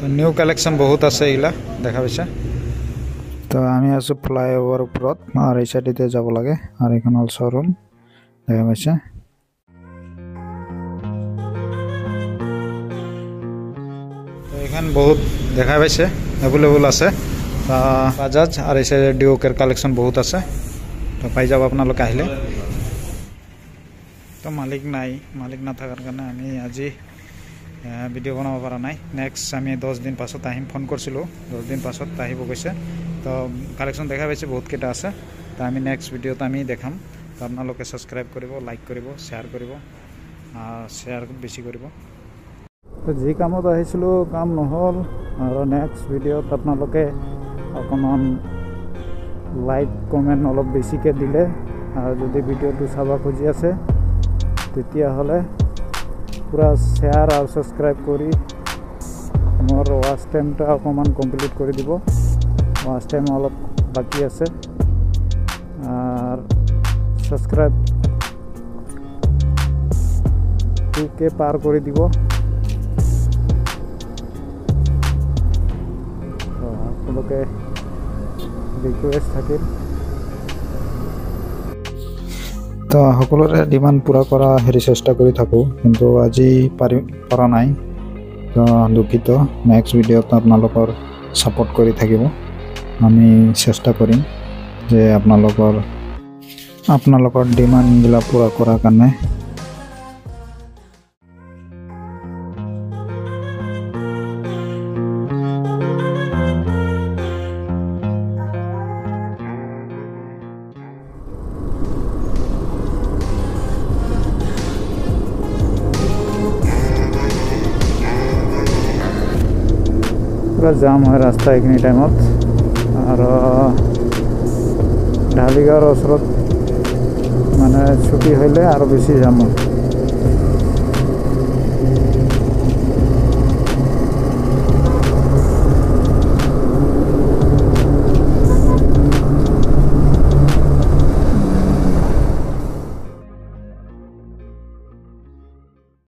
তো new collection বহুত আছে এইলা দেখা পাইছা। তো আমি আছো ফ্লাইওভার উপরত আর এই সাইডে যাব লাগে আর এখানে হল শোরুম দেখা পাইছা। তো এখানে বহুত দেখা পাইছে অ্যাভেলেবল আছে বাজাজ আর এই সাইডে ডিওকের কালেকশন বহুত আছে তো পাই যাব আপনালোক আহিলে। তো মালিক না থাকার কারণে আমি আজি ভিডিও বনাব পৰা নাই। নেক্সট আমি 10 দিন পাছত আহিম ফোন করছিল 10 দিন পাছত আহিব কৈছে। তো কালেকশন দেখা পাইছে বহুত কেটা আছে। তো আমি নেক্সট ভিডিওত আমি দেখাম। তো আপনালোকে সাবস্ক্রাইব কৰিব লাইক কৰিব শেয়াৰ কৰিব শেয়াৰ বেশি কৰিব। তো যে কামত আহিছিল কাম নহল আর নেক্সট ভিডিওত আপনালোকে অকমান লাইক কমেন্ট অলপ বেশিকে দিলে আর যদি ভিডিওটো চাবা খুঁজি আছে তেতিয়া হলে পুরা শেয়ার আর সাবস্ক্রাইব করি মোর ওয়াচ টাইমটা অকমান কমপ্লিট করে দিব। ওয়াচ টাইম অলপ বাকি আছে আর সাবস্ক্রাইব 2K পার করে দিব। তো আপনাদেরকে রিকোয়েস্ট থাকিল তো সকলোৰে ডিমান্ড পুৰা কৰা চেষ্টা কৰি থাকো কিন্তু আজি পৰা নাই। তো দুঃখিত। নেক্সট ভিডিওত আপোনালোকৰ সাপোৰ্ট কৰি থাকিব আমি চেষ্টা কৰিম যে আপোনালোকৰ ডিমান্ডগিলা পুৰা কৰাৰ কাৰণে। जाम है रास्ता एखिनि टाइमत और ढालीगाँवर ओसरत माने छुट्टी हईले और बेसि जाम।